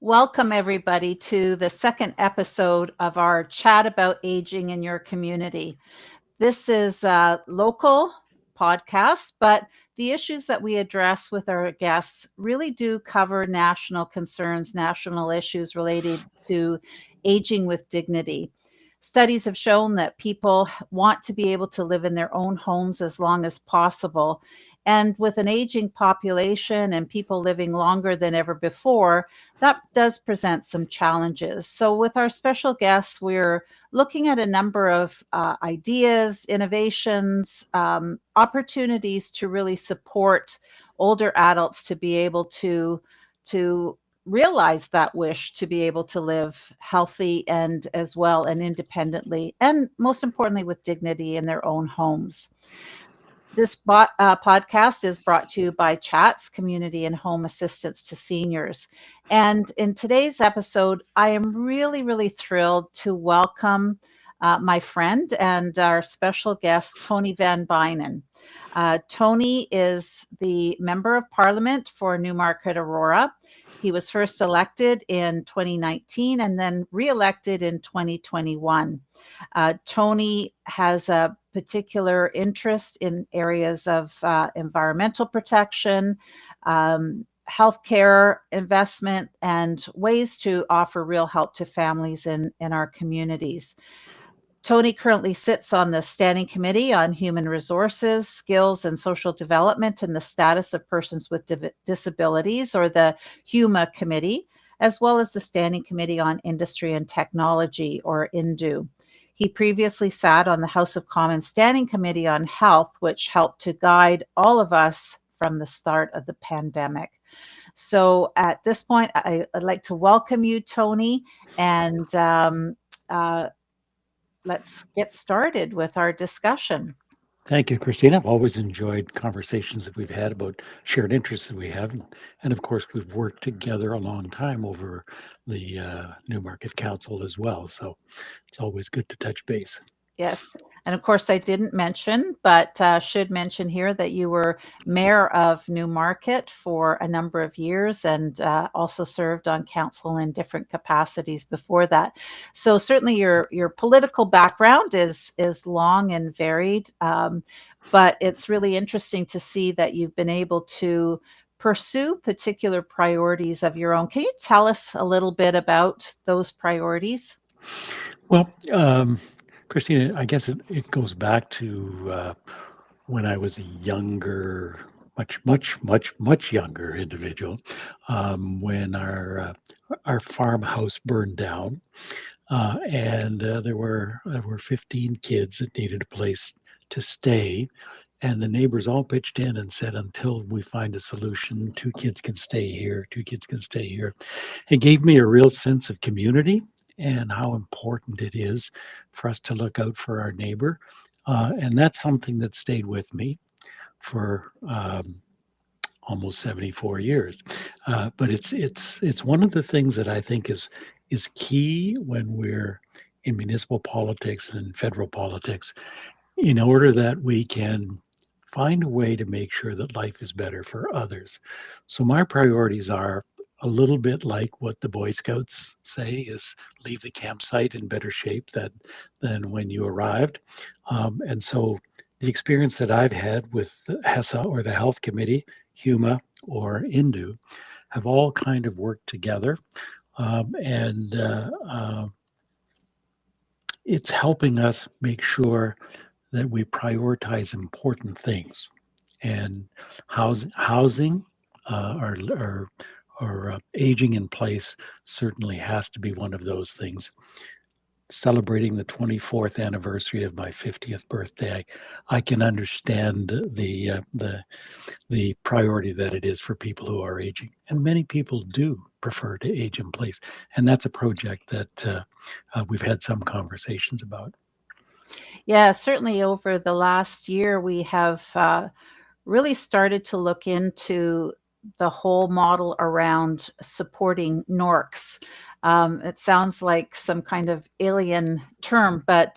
Welcome, everybody, to the second episode of our chat about aging in your community. This is a local podcast, but the issues that we address with our guests really do cover national concerns, national issues related to aging with dignity. Studies have shown that people want to be able to live in their own homes as long as possible. And with an aging population and people living longer than ever before, that does present some challenges. So, with our special guests, we're looking at a number of ideas, innovations, opportunities to really support older adults to be able to realize that wish to be able to live healthy and as well and independently, and most importantly with dignity in their own homes. This podcast is brought to you by CHATS, Community and Home Assistance to Seniors. And in today's episode, I am really, really thrilled to welcome my friend and our special guest, Tony Van Bynen. Tony is the Member of Parliament for Newmarket-Aurora. He was first elected in 2019 and then re-elected in 2021. Tony has a particular interest in areas of environmental protection, healthcare investment, and ways to offer real help to families in our communities. Tony currently sits on the Standing Committee on Human Resources, Skills and Social Development and the Status of Persons with Disabilities, or the HUMA Committee, as well as the Standing Committee on Industry and Technology, or INDU. He previously sat on the House of Commons Standing Committee on Health, which helped to guide all of us from the start of the pandemic. So at this point, I'd like to welcome you, Tony, and let's get started with our discussion. Thank you, Christina. I've always enjoyed conversations that we've had about shared interests that we have. And of course, we've worked together a long time over the Newmarket Council as well. So it's always good to touch base. Yes. And of course, I didn't mention, but should mention here that you were Mayor of Newmarket for a number of years and also served on council in different capacities before that. So certainly your political background is long and varied, but it's really interesting to see that you've been able to pursue particular priorities of your own. Can you tell us a little bit about those priorities? Well, Christina, I guess it goes back to when I was a younger, much younger individual, when our farmhouse burned down, and there were 15 kids that needed a place to stay, and the neighbors all pitched in and said, until we find a solution, 2 kids can stay here, 2 kids can stay here. It gave me a real sense of community and how important it is for us to look out for our neighbor. And that's something that stayed with me for almost 74 years. But it's one of the things that I think is key when we're in municipal politics and federal politics, in order that we can find a way to make sure that life is better for others. So my priorities are a little bit like what the Boy Scouts say is leave the campsite in better shape than when you arrived. And so the experience that I've had with the HESA or the Health Committee, HUMA or INDU, have all kind of worked together. And it's helping us make sure that we prioritize important things. And housing or aging in place certainly has to be one of those things. Celebrating the 24th anniversary of my 50th birthday, I can understand the priority that it is for people who are aging, and many people do prefer to age in place, and that's a project that we've had some conversations about. Yeah, certainly over the last year, we have really started to look into the whole model around supporting NORCs. It sounds like some kind of alien term, but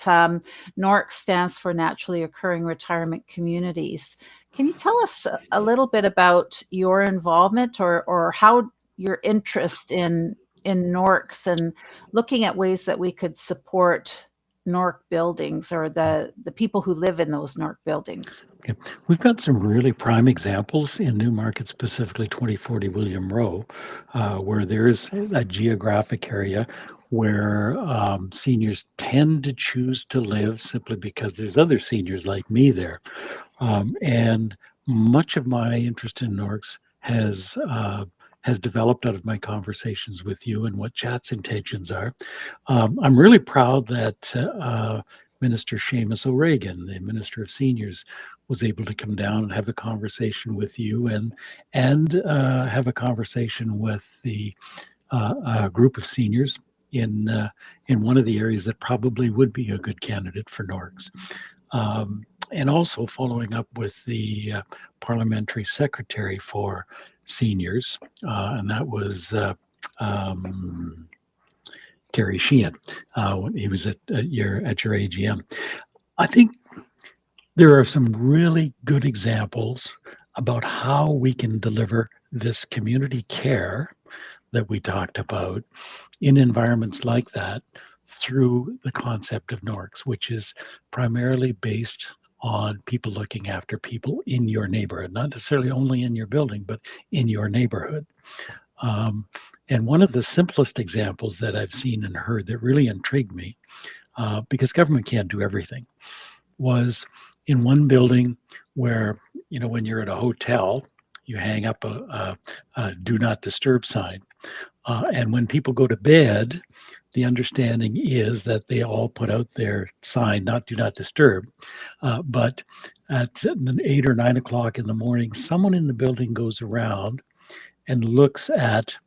NORC stands for Naturally Occurring Retirement Communities. Can you tell us a little bit about your involvement or how your interest in NORCs and looking at ways that we could support NORC buildings or the people who live in those NORC buildings. Okay. We've got some really prime examples in Newmarket, specifically 2040 William Row, where there is a geographic area where seniors tend to choose to live simply because there's other seniors like me there. And much of my interest in NORCs has developed out of my conversations with you and what Chat's intentions are. I'm really proud that Minister Seamus O'Regan, the Minister of Seniors, was able to come down and have a conversation with you and have a conversation with the group of seniors in one of the areas that probably would be a good candidate for NORCs. And also following up with the parliamentary secretary for seniors, and that was Terry Sheehan when he was at your AGM. I think there are some really good examples about how we can deliver this community care that we talked about in environments like that through the concept of NORCs, which is primarily based on people looking after people in your neighborhood, not necessarily only in your building, but in your neighborhood. And one of the simplest examples that I've seen and heard that really intrigued me, because government can't do everything, was in one building where, when you're at a hotel, you hang up a do not disturb sign. And when people go to bed, the understanding is that they all put out their sign, not do not disturb. But at 8 or 9 o'clock in the morning, someone in the building goes around and looks at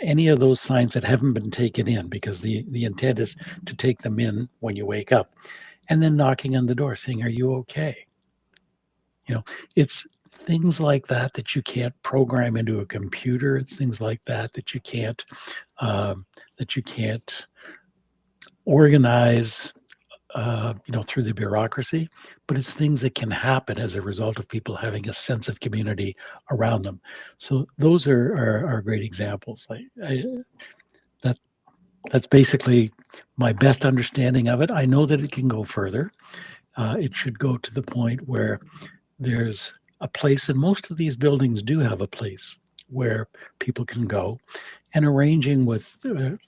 any of those signs that haven't been taken in, because the intent is to take them in when you wake up, and then knocking on the door saying, "Are you okay?" It's things like that you can't program into a computer. It's things like that you can't organize through the bureaucracy, but it's things that can happen as a result of people having a sense of community around them. So those are great examples. That's basically my best understanding of it. I know that it can go further. It should go to the point where there's a place, and most of these buildings do have a place where people can go, and arranging with,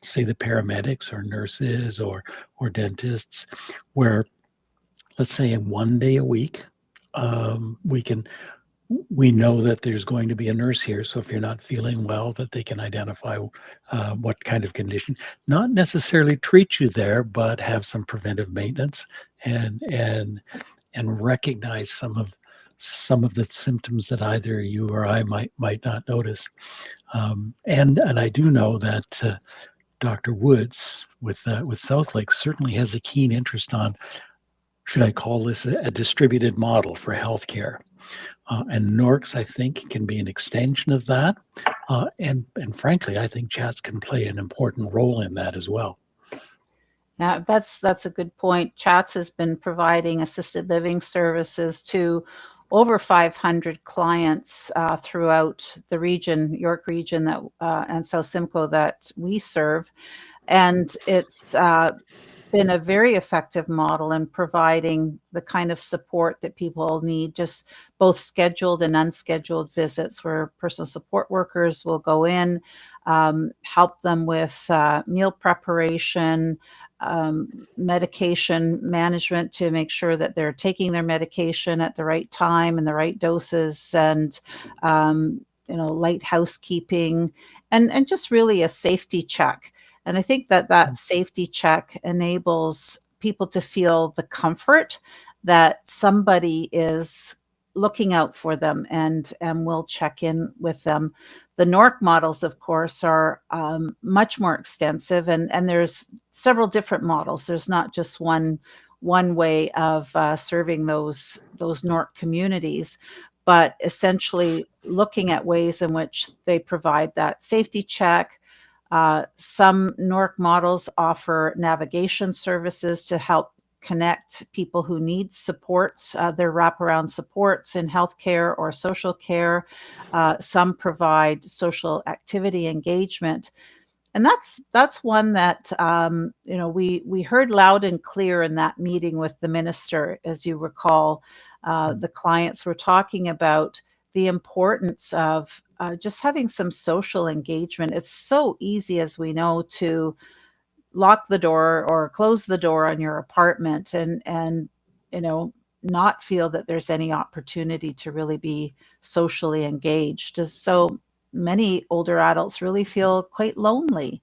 say, the paramedics or nurses or dentists, where, let's say, in 1 day a week, we know that there's going to be a nurse here. So if you're not feeling well, that they can identify what kind of condition, not necessarily treat you there, but have some preventive maintenance and recognize some of the symptoms that either you or I might not notice. And I do know that Dr. Woods with Southlake certainly has a keen interest on, should I call this a distributed model for healthcare? And NORCs, I think, can be an extension of that. And frankly, I think Chats can play an important role in that as well. Yeah, that's a good point. Chats has been providing assisted living services to over 500 clients throughout the region, York region, that and South Simcoe that we serve, and it's been a very effective model in providing the kind of support that people need, just both scheduled and unscheduled visits, where personal support workers will go in, help them with meal preparation, medication management to make sure that they're taking their medication at the right time and the right doses, and light housekeeping, and just really a safety check. And I think that safety check enables people to feel the comfort that somebody is looking out for them and will check in with them. The NORC models, of course, are much more extensive, and there's several different models. There's not just one way of serving those NORC communities, but essentially looking at ways in which they provide that safety check. Some NORC models offer navigation services to help connect people who need supports, their wraparound supports in healthcare or social care. Some provide social activity engagement. And that's one that we heard loud and clear in that meeting with the minister. As you recall, the clients were talking about the importance of just having some social engagement. It's so easy, as we know, to lock the door or close the door on your apartment and not feel that there's any opportunity to really be socially engaged. As so many older adults really feel quite lonely.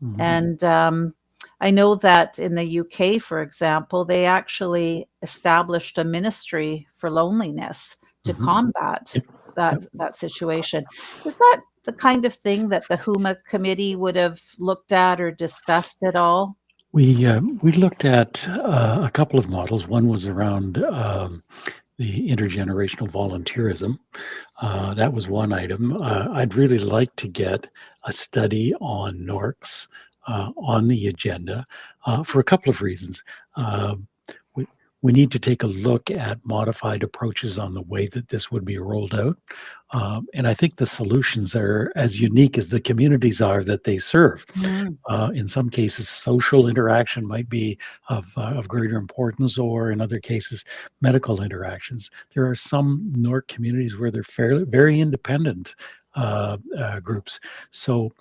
Mhm. And I know that in the UK, for example, they actually established a ministry for loneliness to Mhm. combat Yep. Yep. that situation. Is that the kind of thing that the HUMA committee would have looked at or discussed at all? We looked at a couple of models. One was around the intergenerational volunteerism. That was one item. I'd really like to get a study on NORCs on the agenda for a couple of reasons. We, we need to take a look at modified approaches on the way that this would be rolled out. And I think the solutions are as unique as the communities are that they serve. Mm. In some cases, social interaction might be of greater importance, or in other cases, medical interactions. There are some North communities where they're fairly very independent groups. So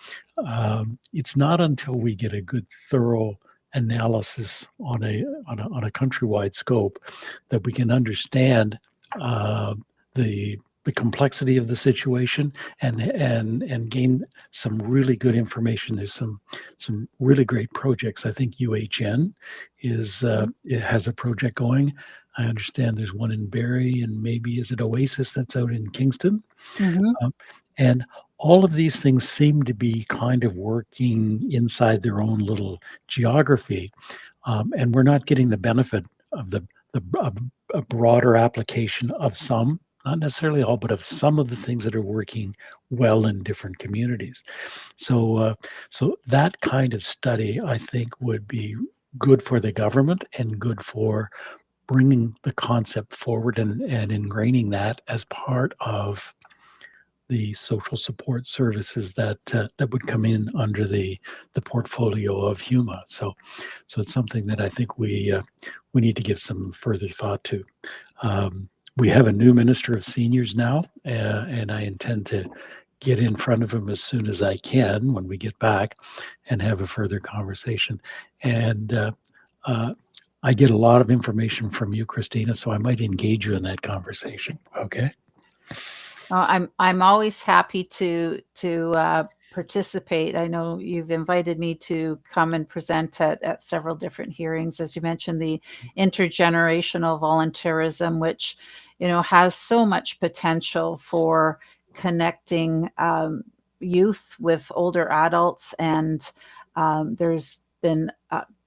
it's not until we get a good, thorough analysis on a countrywide scope that we can understand uh, the complexity of the situation and gain some really good information. There's some really great projects. I think UHN it has a project going. I understand there's one in Barrie, and maybe is it Oasis that's out in Kingston. Mm-hmm. And all of these things seem to be kind of working inside their own little geography, and we're not getting the benefit of a broader application of some, not necessarily all, but of some of the things that are working well in different communities. So that kind of study, I think, would be good for the government and good for bringing the concept forward and ingraining that as part of the social support services that would come in under the portfolio of HUMA. So it's something that I think we need to give some further thought to. We have a new minister of seniors now, and I intend to get in front of him as soon as I can when we get back and have a further conversation. And I get a lot of information from you, Christina, so I might engage you in that conversation. Okay. I'm always happy to participate. I know you've invited me to come and present at several different hearings, as you mentioned, the intergenerational volunteerism, which has so much potential for connecting youth with older adults, and there's been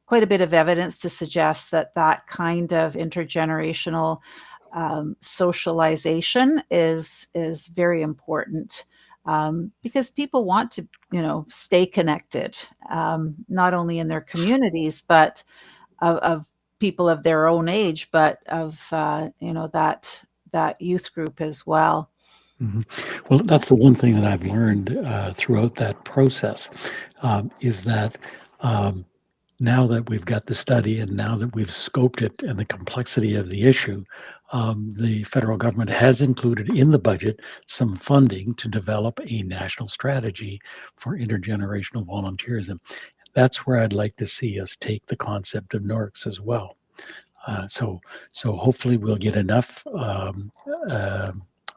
quite a bit of evidence to suggest that that kind of intergenerational socialization is very important, because people want to stay connected, not only in their communities but of people of their own age, but of that youth group as well. Mhm. Well, that's the one thing that I've learned throughout that process is that um, now that we've got the study and now that we've scoped it and the complexity of the issue, the federal government has included in the budget some funding to develop a national strategy for intergenerational volunteerism. That's where I'd like to see us take the concept of NORCs as well. So hopefully we'll get enough uh,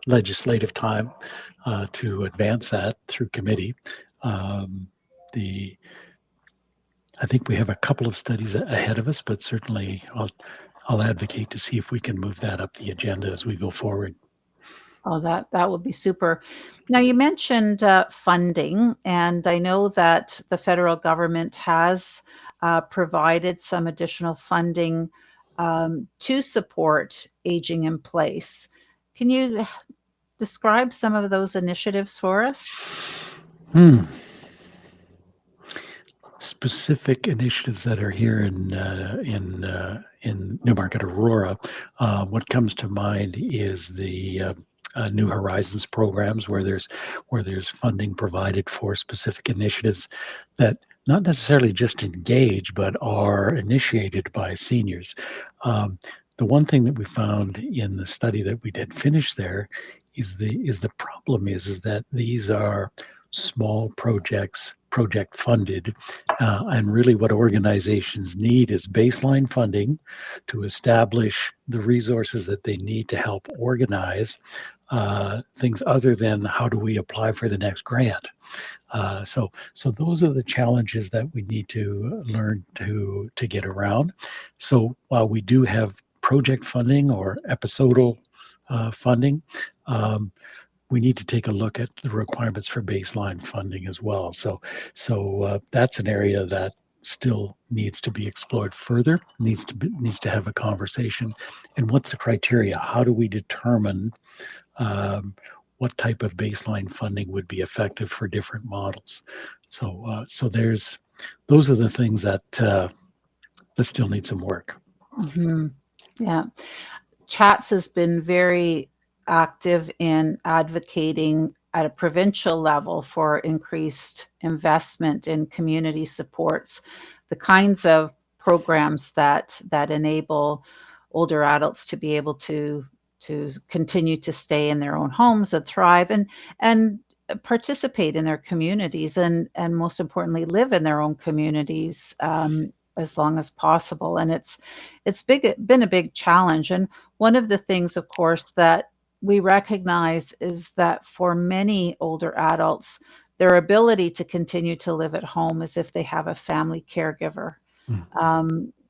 legislative time to advance that through committee. Um, the I think we have a couple of studies ahead of us, but certainly I'll advocate to see if we can move that up the agenda as we go forward. Oh, that would be super. Now, you mentioned funding, and I know that the federal government has provided some additional funding to support aging in place. Can you describe some of those initiatives for us? Hmm. Specific initiatives that are here in Newmarket-Aurora. What comes to mind is the New Horizons programs where there's funding provided for specific initiatives that not necessarily just engage, but are initiated by seniors. The one thing that we found in the study that we did finish there is the problem is that these are small projects, project funded, and really what organizations need is baseline funding to establish the resources that they need to help organize things other than how do we apply for the next grant. So those are the challenges that we need to learn to get around. So while we do have project funding or episodal funding, we need to take a look at the requirements for baseline funding as well. So that's an area that still needs to be explored further. Needs to have a conversation. And what's the criteria? How do we determine what type of baseline funding would be effective for different models? So those are the things that still need some work. Mm-hmm. Yeah. CHATS has been very active in advocating at a provincial level for increased investment in community supports, the kinds of programs that enable older adults to be able to continue to stay in their own homes and thrive and participate in their communities and most importantly live in their own communities as long as possible. And it's been a big challenge. And one of the things, of course, that we recognize is that for many older adults, their ability to continue to live at home is if they have a family caregiver.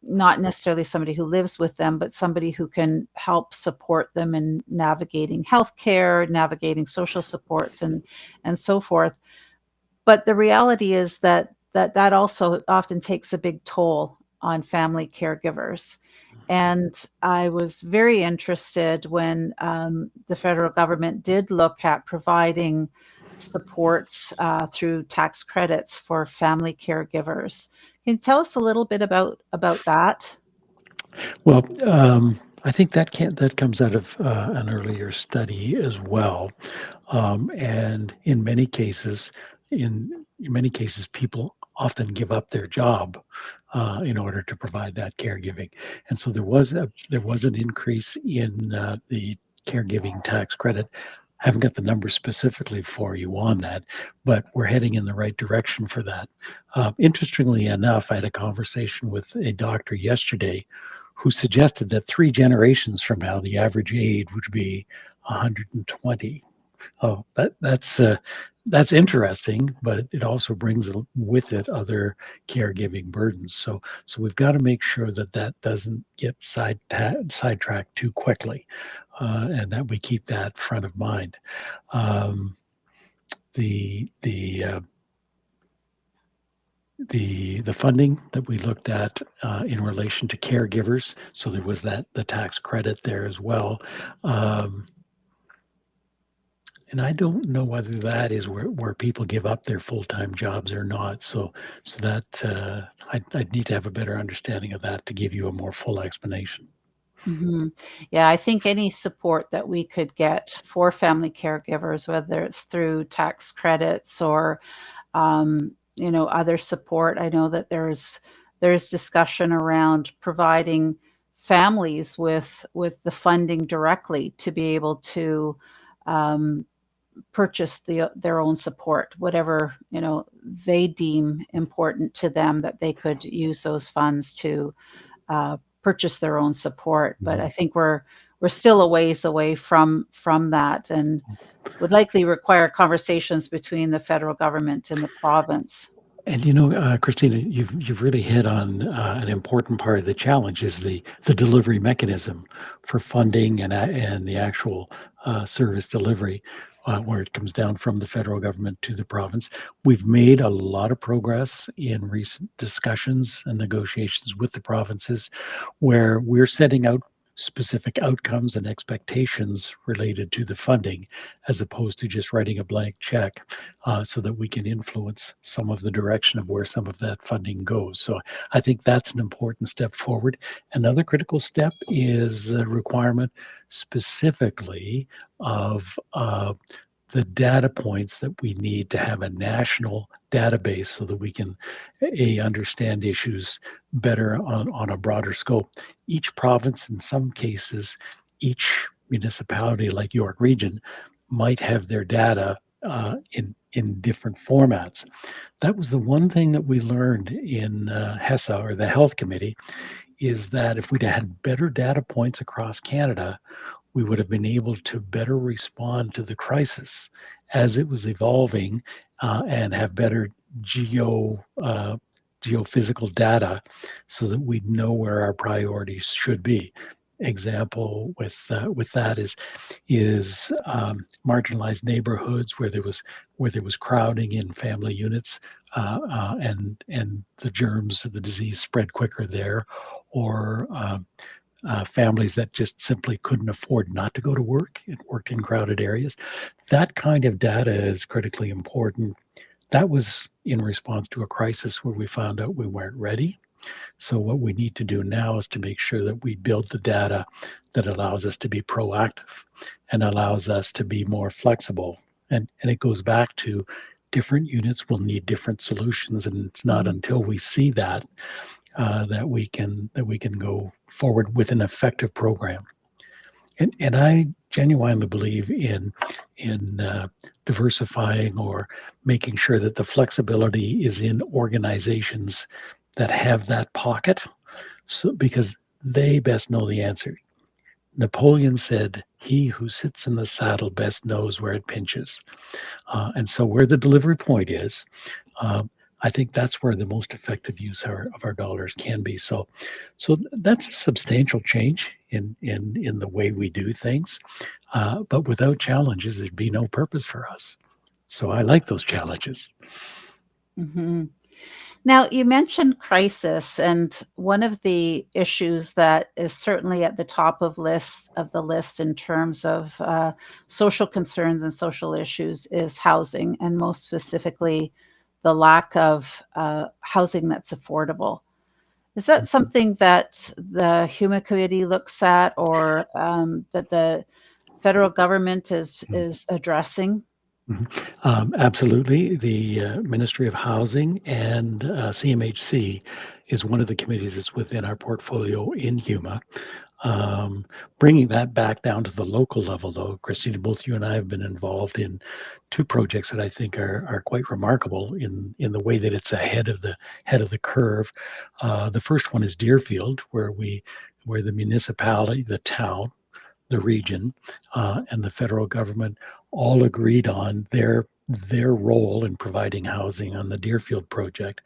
Not necessarily somebody who lives with them, but somebody who can help support them in navigating healthcare, navigating social supports, and so forth. But the reality is that also often takes a big toll on family caregivers. And I was very interested when the federal government did look at providing supports through tax credits for family caregivers. Can you tell us a little bit about that? Well, I think that comes out of an earlier study as well, and in many cases, people often give up their job in order to provide that caregiving, and so there was an increase in the caregiving tax credit. I haven't got the numbers specifically for you on that, but we're heading in the right direction for that. Interestingly enough, I had a conversation with a doctor yesterday who suggested that 3 generations from now, the average age would be 120. Oh, that's interesting, but it also brings with it other caregiving burdens. So we've got to make sure that doesn't get sidetracked too quickly, and that we keep that front of mind. The funding that we looked at in relation to caregivers, so there was the tax credit there as well. And I don't know whether that is where people give up their full-time jobs or not. So that I'd need to have a better understanding of that to give you a more full explanation. Mm-hmm. Yeah, I think any support that we could get for family caregivers, whether it's through tax credits or other support. I know that there's discussion around providing families with the funding directly to be able to purchase their own support, whatever they deem important to them, that they could use those funds to purchase their own support. But I think we're still a ways away from that, and would likely require conversations between the federal government and the province. And Christina, you've really hit on an important part of the challenge is the delivery mechanism for funding and the actual service delivery, where it comes down from the federal government to the province. We've made a lot of progress in recent discussions and negotiations with the provinces, where we're setting out specific outcomes and expectations related to the funding, as opposed to just writing a blank check, so that we can influence some of the direction of where some of that funding goes. So I think that's an important step forward. Another critical step is a requirement specifically of the data points that we need to have a national database so that we can understand issues better on a broader scope. Each province, in some cases, each municipality like York Region might have their data in different formats. That was the one thing that we learned in HESA, or the Health Committee, is that if we'd had better data points across Canada, we would have been able to better respond to the crisis as it was evolving, and have better geophysical data so that we know where our priorities should be. Example with that is marginalized neighborhoods where there was crowding in family units, and the germs of the disease spread quicker there, or families that just simply couldn't afford not to go to work and worked in crowded areas. That kind of data is critically important. That was in response to a crisis where we found out we weren't ready. So what we need to do now is to make sure that we build the data that allows us to be proactive and allows us to be more flexible. And it goes back to different units will need different solutions, and it's not until we see that that we can go forward with an effective program. And I genuinely believe in diversifying or making sure that the flexibility is in organizations that have that pocket, so because they best know the answer. Napoleon said, "He who sits in the saddle best knows where it pinches." And so where the delivery point is, I think that's where the most effective use of our dollars can be. So that's a substantial change in the way we do things. But without challenges, there'd be no purpose for us. So I like those challenges. Mm-hmm. Now, you mentioned crisis, and one of the issues that is certainly at the top of the list in terms of social concerns and social issues is housing, and most specifically, the lack of housing that's affordable. Is that something that the HUMA committee looks at, or that the federal government is addressing? Absolutely. The Ministry of Housing and CMHC is one of the committees that's within our portfolio in HUMA. Bringing that back down to the local level, though, Christina, both you and I have been involved in two projects that I think are quite remarkable in the way that it's ahead of the curve. The first one is Deerfield, where the municipality, the town, the region, and the federal government all agreed on their role in providing housing on the Deerfield project.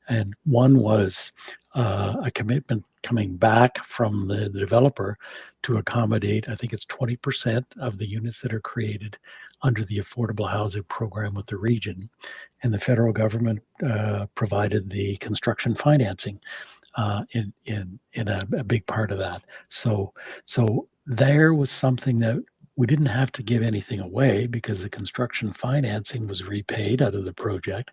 And one was a commitment coming back from the developer to accommodate, I think it's 20% of the units that are created under the affordable housing program with the region. And the federal government provided the construction financing in a big part of that. So there was something that we didn't have to give anything away because the construction financing was repaid out of the project.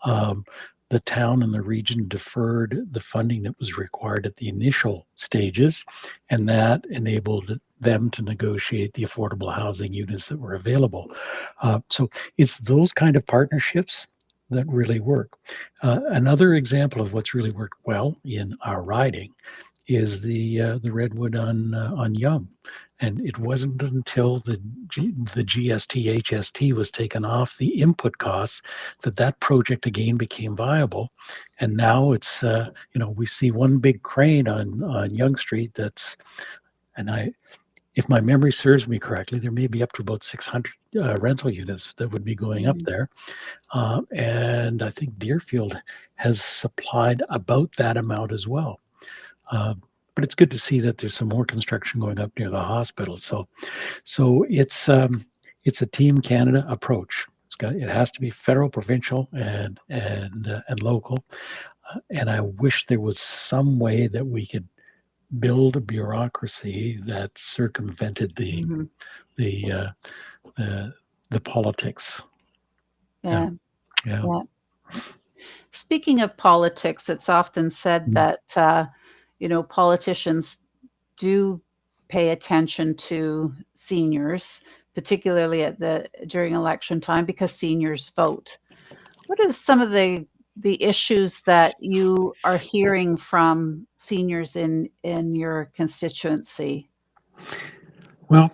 The town and the region deferred the funding that was required at the initial stages, and that enabled them to negotiate the affordable housing units that were available. So it's those kind of partnerships that really work. Another example of what's really worked well in our riding is the redwood on Yonge, and it wasn't until the GST HST was taken off the input costs that project again became viable, and now it's we see one big crane on Yonge Street if my memory serves me correctly, there may be up to about 600 rental units that would be going up there. And I think Deerfield has supplied about that amount as well. But it's good to see that there's some more construction going up near the hospital. So it's a Team Canada approach. It has to be federal, provincial, and local. And I wish there was some way that we could build a bureaucracy that circumvented Mhm. the uh, the politics. Yeah, Yeah. yeah. Yeah. Speaking of politics, it's often said Mm. that, politicians do pay attention to seniors, particularly during election time, because seniors vote. What are some of the issues that you are hearing from seniors in your constituency? Well,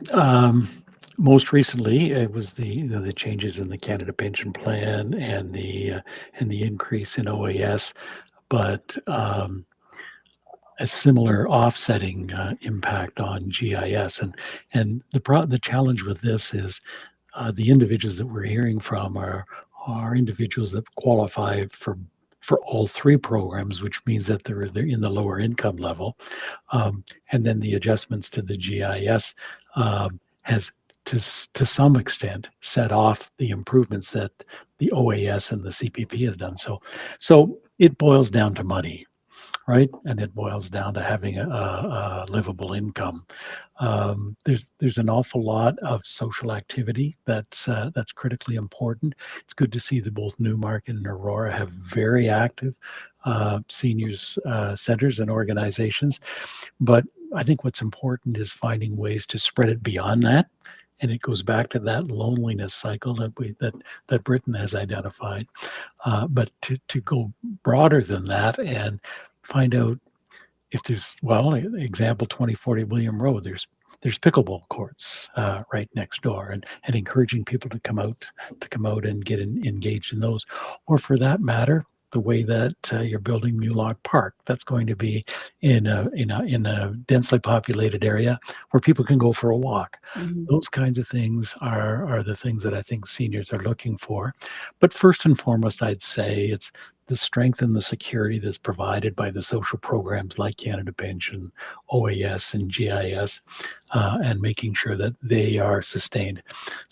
most recently, it was the changes in the Canada Pension Plan and the increase in OAS, but a similar offsetting impact on GIS. And the challenge with this is the individuals that we're hearing from are individuals that qualify for all three programs, which means that they're in the lower income level, and then the adjustments to the GIS has to some extent set off the improvements that the OAS and the CPP has done. So it boils down to money, right? And it boils down to having a livable income. There's an awful lot of social activity that's critically important. It's good to see that both Newmarket and Aurora have very active seniors centers and organizations. But I think what's important is finding ways to spread it beyond that. And it goes back to that loneliness cycle that Britain has identified. But to go broader than that and find out if there's, well, example 2040 William Road, there's pickleball courts right next door, and encouraging people to come out and get engaged in those, or for that matter, the way that you're building Mulock Park, that's going to be in a densely populated area where people can go for a walk. Mhm. Those kinds of things are the things that I think seniors are looking for. But first and foremost, I'd say it's the strength and the security that's provided by the social programs like Canada Pension, OAS, and GIS, and making sure that they are sustained.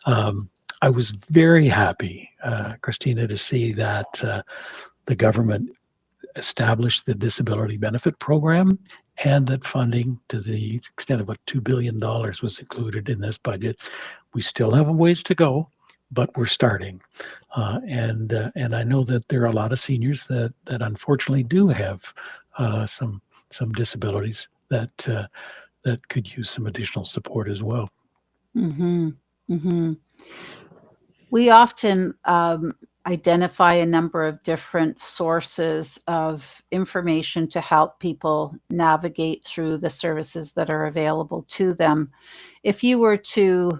I was very happy, Christina, to see that the government established the disability benefit program and that funding to the extent of about $2 billion was included in this budget. We still have a ways to go, but we're starting. And I know that there are a lot of seniors that unfortunately do have some disabilities that could use some additional support as well. Mhm. Mhm. We often identify a number of different sources of information to help people navigate through the services that are available to them. If you were to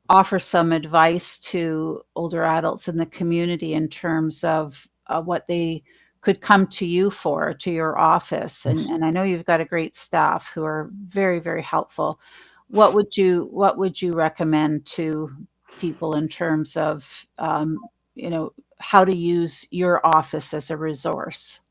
offer some advice to older adults in the community in terms of what they could come to you for, to your office, and I know you've got a great staff who are very, very helpful. What would you recommend to people in terms of how to use your office as a resource?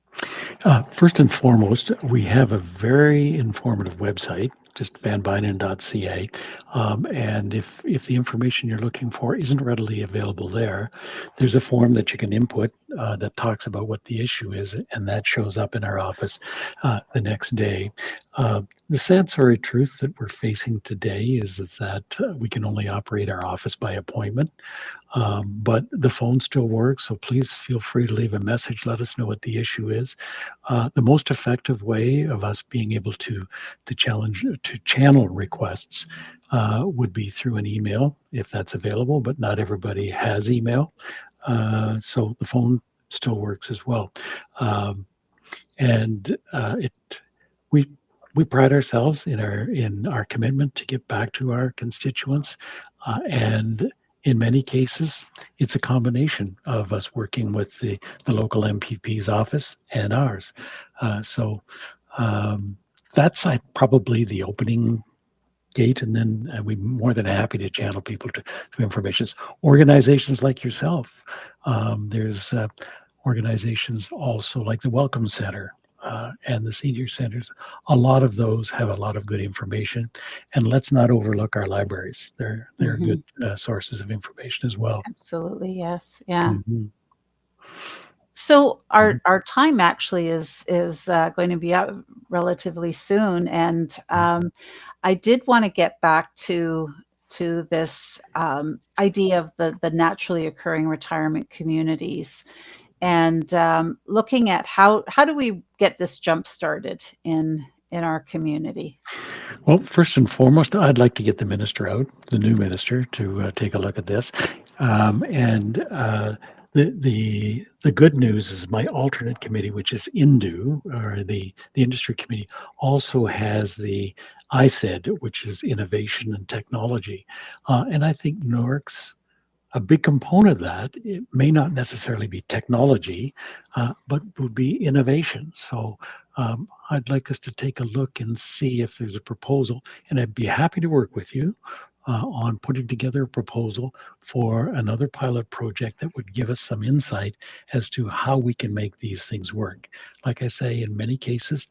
First and foremost, we have a very informative website, just vanbynen.ca. And if the information you're looking for isn't readily available there, there's a form that you can input that talks about what the issue is, and that shows up in our office the next day. The sad, sorry truth that we're facing today is that we can only operate our office by appointment. But the phone still works, so please feel free to leave a message. Let us know what the issue is. The most effective way of us being able to channel requests would be through an email if that's available, but not everybody has email, so the phone still works as well. Um, and it we we pride ourselves in our commitment to get back to our constituents, and in many cases, it's a combination of us working with the local MPP's office and ours. So that's probably the opening gate, and then we're more than happy to channel people to information. Organizations like yourself, there's organizations also like the Welcome Center and the senior centers. A lot of those have a lot of good information, and let's not overlook our libraries. They're good Mhm. sources of information as well. Absolutely, yes. Yeah. Mhm. So Mhm. our time actually is going to be up relatively soon, and I did want to get back to this idea of the naturally occurring retirement communities, and looking at how do we get this jump started in our community. Well, first and foremost, I'd like to get the minister out, the new minister, to take a look at this. And the good news is my alternate committee, which is INDU, or the industry committee, also has the ISED, which is innovation and technology. And I think NORCs, a big component of that, it may not necessarily be technology, but would be innovation. So I'd like us to take a look and see if there's a proposal, and I'd be happy to work with you on putting together a proposal for another pilot project that would give us some insight as to how we can make these things work. Like I say, in many cases,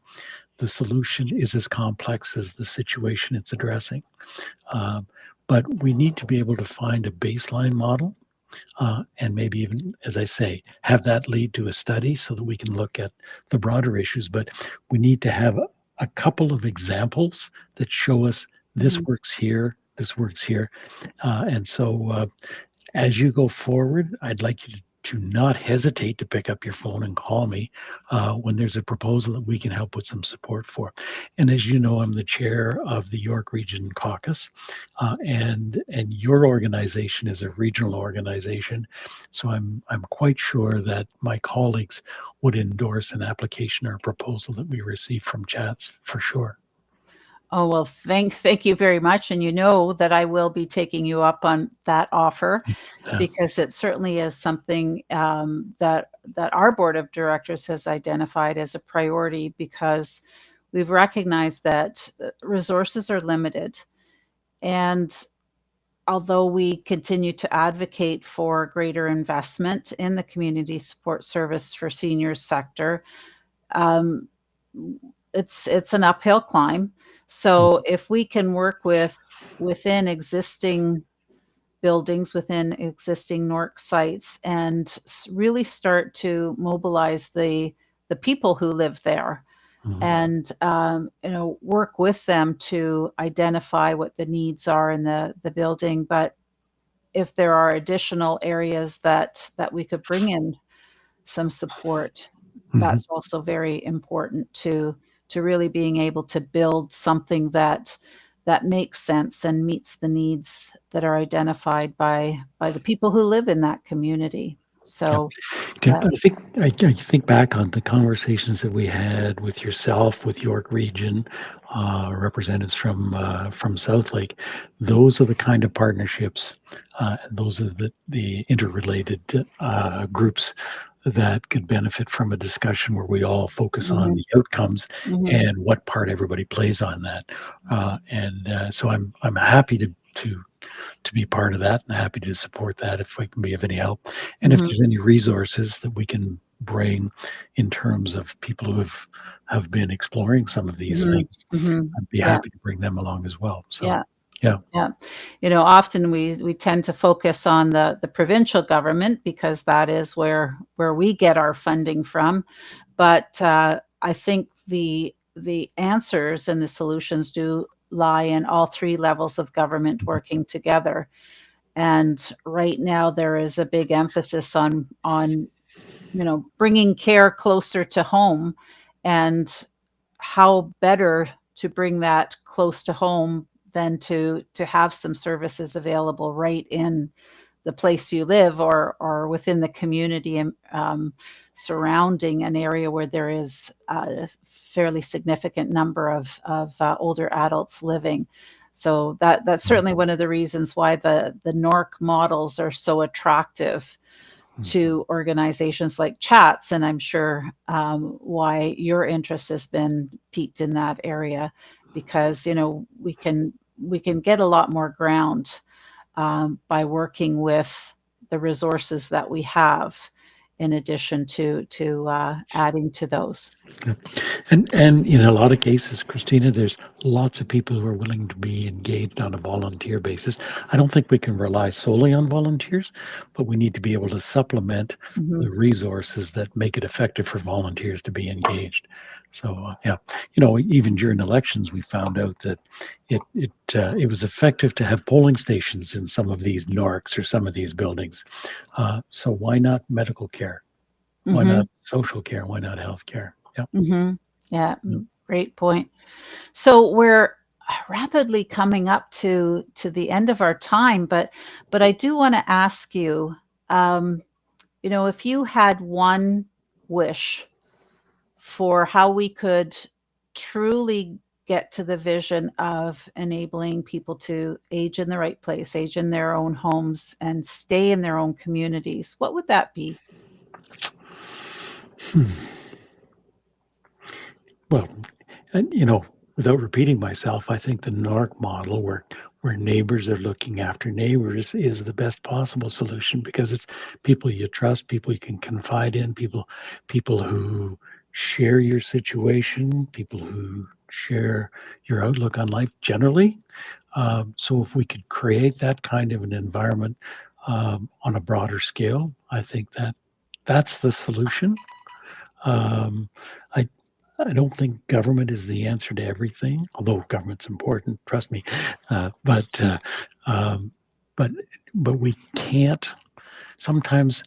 the solution is as complex as the situation it's addressing. Um, but we need to be able to find a baseline model, and maybe even, as I say, have that lead to a study so that we can look at the broader issues. But we need to have a couple of examples that show us this Mhm. works here, this works here. And so as you go forward, I'd like you to not hesitate to pick up your phone and call me when there's a proposal that we can help with some support for. And as you know, I'm the chair of the York Region Caucus, and your organization is a regional organization. So I'm quite sure that my colleagues would endorse an application or proposal that we receive from chats for sure. Oh, well, thank you very much, and you know that I will be taking you up on that offer, Yeah. because it certainly is something that our board of directors has identified as a priority, because we've recognized that resources are limited, and although we continue to advocate for greater investment in the community support service for seniors sector, um, it's an uphill climb. So if we can work within existing buildings, within existing NORC sites, and really start to mobilize the people who live there, Mhm. and work with them to identify what the needs are in the building. But if there are additional areas that we could bring in some support, Mhm. that's also very important to really being able to build something that makes sense and meets the needs that are identified by the people who live in that community. Yeah. So, Yeah, uh, I think back on the conversations that we had with yourself, with York Region, representatives from South Lake. Those are the kind of partnerships, and those are the interrelated groups that could benefit from a discussion where we all focus on mhm, the outcomes mhm, and what part everybody plays on that. And so I'm happy to be part of that and happy to support that if I can be of any help. And if mhm, there's any resources that we can bring in terms of people who have been exploring some of these mhm, things, mhm. I'd be Yeah, happy to bring them along as well. So, yeah. yeah. Yeah. Often we tend to focus on the provincial government, because that is where we get our funding from. But I think the answers and the solutions do lie in all three levels of government working together. And right now there is a big emphasis on bringing care closer to home, and how better to bring that close to home than to have some services available right in the place you live, or within the community, surrounding an area where there is a fairly significant number of older adults living. So that's certainly one of the reasons why the NORC models are so attractive to organizations like Chats, and I'm sure why your interest has been piqued in that area, because we can get a lot more ground by working with the resources that we have. in addition to adding to those. And in a lot of cases, Christina, there's lots of people who are willing to be engaged on a volunteer basis. I don't think we can rely solely on volunteers, but we need to be able to supplement the resources that make it effective for volunteers to be engaged. So yeah, even during elections, we found out that it was effective to have polling stations in some of these NORCs or some of these buildings. So why not medical care? Why not social care? Why not health care? Yeah. Yeah, great point. So we're rapidly coming up to the end of our time, but I do want to ask you, if you had one wish for how we could truly get to the vision of enabling people to age in the right place, age in their own homes, and stay in their own communities, what would that be? Well, and without repeating myself, I think the NORC model where neighbors are looking after neighbors is the best possible solution, because it's people you trust, people you can confide in, people who share your situation, people who share your outlook on life generally. So if we could create that kind of an environment on a broader scale, I think that's the solution. I I don't think government is the answer to everything, although government's important. Trust me, but um, but we can't. Sometimes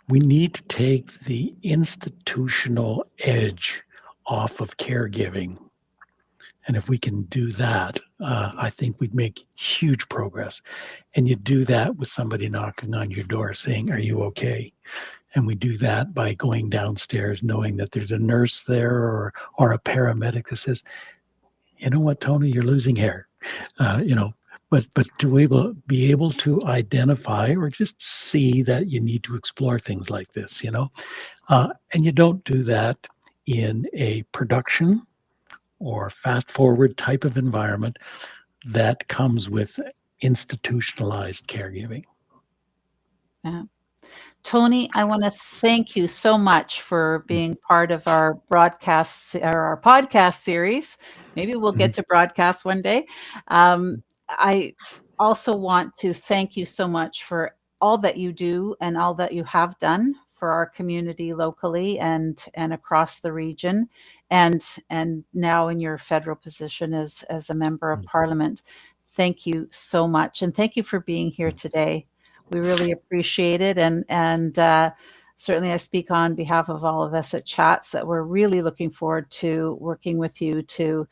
we need to take the institutional edge off of caregiving, and if we can do that, I think we'd make huge progress. And you do that with somebody knocking on your door saying, "Are you okay?" And we do that by going downstairs knowing that there's a nurse there or a paramedic that says, "You know what, Tony, you're losing hair." Uh, you know, but to be able to identify or just see that you need to explore things like this, and you don't do that in a production or fast forward type of environment that comes with institutionalized caregiving. Yeah. Tony, I want to thank you so much for being part of our broadcast or our podcast series. Maybe we'll get to broadcast one day. I also want to thank you so much for all that you do and all that you have done for our community locally and across the region, and now in your federal position as a member of parliament. Thank you so much, and thank you for being here today. We really appreciate it, and certainly I speak on behalf of all of us at Chats that we're really looking forward to working with you to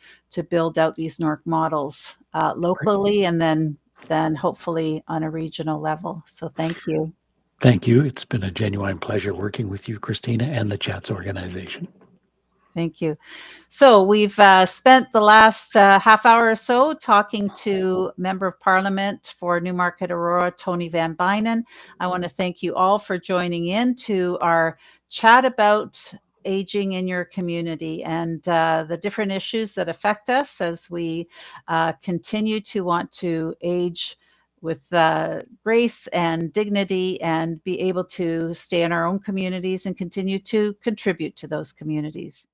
build out these NORC models locally, and then hopefully on a regional level. So thank you. Thank you. It's been a genuine pleasure working with you, Christina, and the Chats organization. Thank you. So we've spent the last half hour or so talking to Member of Parliament for Newmarket-Aurora, Tony Van Bynen. I want to thank you all for joining in to our chat about aging in your community and the different issues that affect us as we continue to want to age with grace and dignity and be able to stay in our own communities and continue to contribute to those communities.